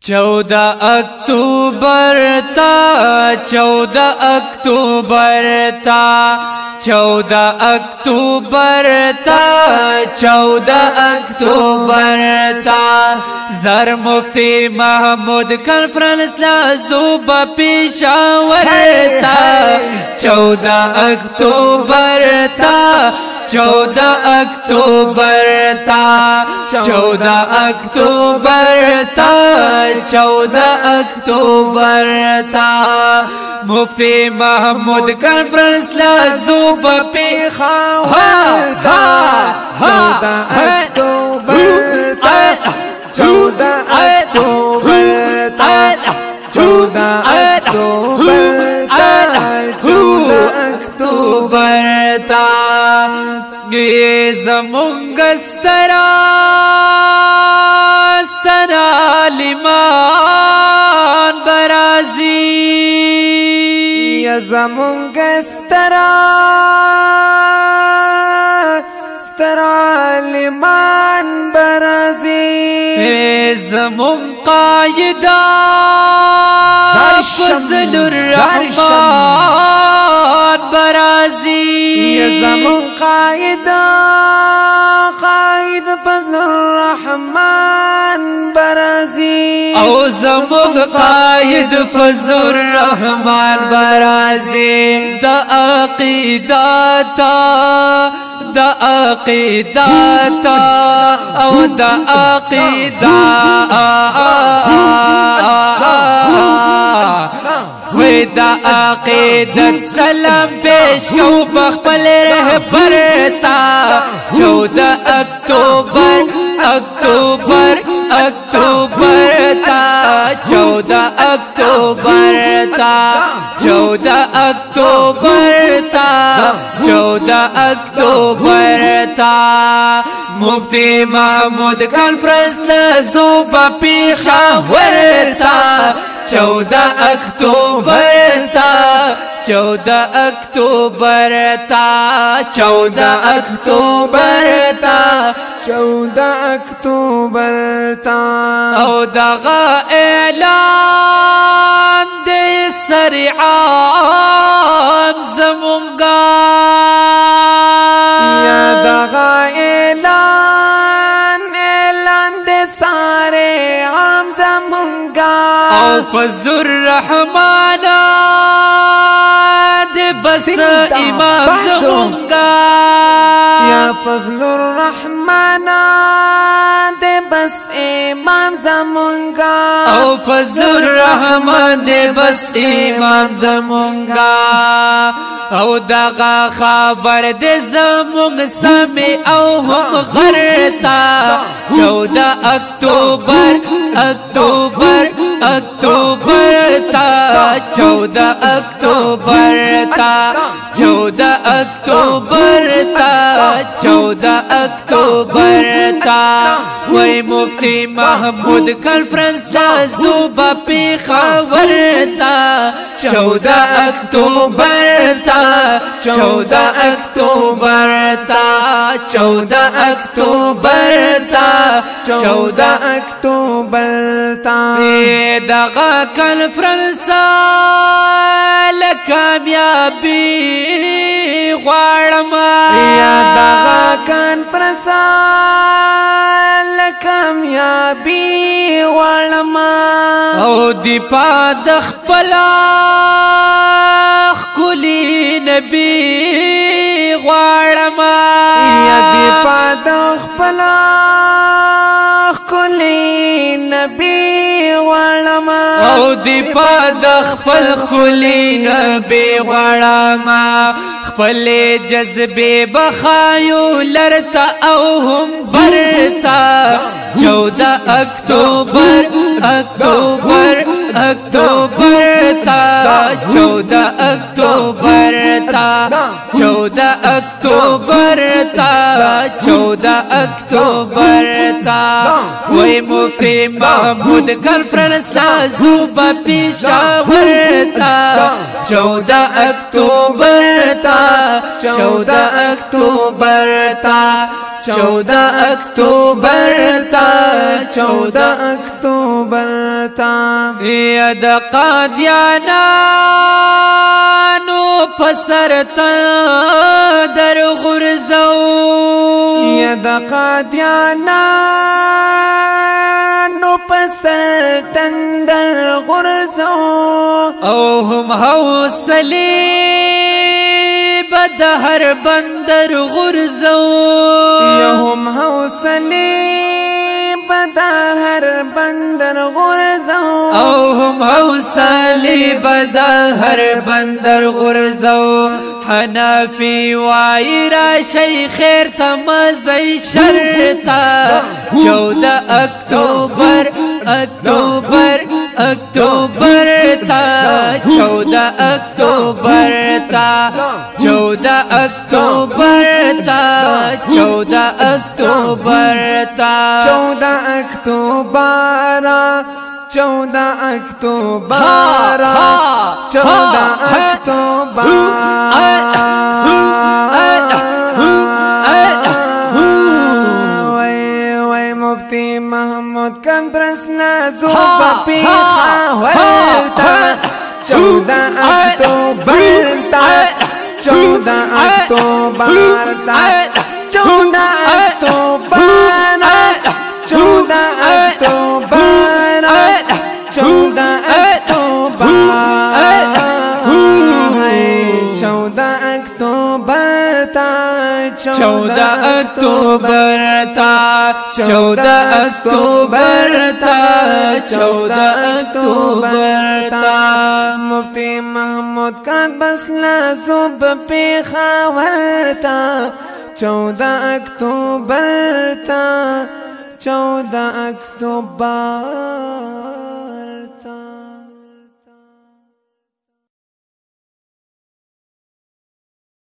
14 अक्टूबर था, 14 अक्टूबर था, 14 अक्टूबर था, 14 अक्टूबर था। ज़र मुफ्ती महमूद कॉन्फ्रेंस लाज़ूबा पेशावर था। 14 अक्टूबर था, 14 अक्टूबर था, 14 अक्टूबर था, 14 अक्टूबर था। मुफ्ती महमूद कॉन्फ्रेंस लाज़ूबा पेशावर था। 14 अक्टूबर था, 14 अक्टूबर था, 14 अक्टूबर था, 14 अक्टूबर था। ये ज़मुंग स्तरा लिमान बराजी, ये ज़मुंग स्तरा लिमान बराजी। ज़मुंग कायदा फज़लुर रहमान बराजी, ये ज़मुंग कायदा फज़लुर रहमान बराजी। ओ ज़मुंग कायद फज़लुर रहमान बराजी। द अक़ीदा था, द अक़ीदा था, ओ द अक़ीदा द अक़ीदत सलाम पेश को बख़्पल रहबर था। 14 अक्टूबर अक्टूबर अक्टूबर था, 14 अक्टूबर था, 14 अक्टूबर था, 14 अक्टूबर था। मुफ्ती महमूद कॉन्फ्रेंस लाज़ूबा पेशावर था। 14 अक्टूबर था, 14 अक्टूबर था, 14 अक्टूबर था, 14 अक्टूबर था। ओ दगा ऐलान दे सरिआम ज़मुंगा, या दगा ऐलान दे सारे आम ज़मुंगा। ओ फज़लुर रहमान दे बस इमाम ज़मुंगा, या फज़लुर रहमान दे बस इमाम ज़मुंगा। ओ फज़लुर रहमान दे बस इमाम ज़मुंगा। ओ दगा खबर दे ज़मुंग समे औ हम गरता। 14 अक्टूबर अक्टूबर अक्टूबर था, 14 अक्टूबर था, 14 अक्टूबर था, 14 अक्टूबर था। वही मुफ्ती महमूद कॉन्फ्रेंस लाज़ूबा पेशावर था। 14 अक्टूबर था, 14 अक्टूबर था, 14 अक्टूबर था, 14 अक्टूबर था। दगा कॉन्फ्रेंस कामयाबी ग़वाड़मा, या दगा कॉन्फ्रेंस कामयाबी ग़वाड़मा। ओ दिपा द ख़्पला ख़ुली नबी ग़वाड़मा, या दिपा द ख़्पला ख़ुली नबी ग़वाड़मा। ओ दिपा द ख़्पल ख़ुली नबी ग़वाड़मा। ख़्पले जज़्बे बखायू लरता औ हम बरता। 14 अक्टूबर अक्टूबर अक्टूबर था, 14 अक्टूबर था, 14 अक्टूबर था, 14 अक्टूबर था। वही मुफ्ती महमूद कॉन्फ्रेंस लाज़ूबा पेशावर था। 14 अक्टूबर था, 14 अक्टूबर था, 14 अक्टूबर था, 14 अक्टूबर تا یا د قادیانانو پسر در غرزو یا د قادیانانو پسر تندر غرزو او هم حوصلی بد هر بندر غرزو یا هم حوصلی بدا هر بندر غرزو او هم حوصلی بدا هر بندر غرزو حنفی وای را شی خیر تمزی شرطا 14 اکتوبر اکتوبر اکتوبر تا 14 اکتوبر تا 14 اکتوبر تا 14 اکتوبر تا 14 اکتوبر 14 اکتوبر 14 اکتوبر وای مفتی محمود کمبرس نازو پپی خاورتا 14 اکتوبر تا 14 اکتوبر تا 14 اکتوبر 14 اکتوبر 14 اکتوبر 14 اکتوبر تا 14 اکتوبر تا 14 اکتوبر تا 14 اکتوبر تا مفتی محمود کان بس لازو پېښور تا 14 اکتوبر تا 14 اکتوبر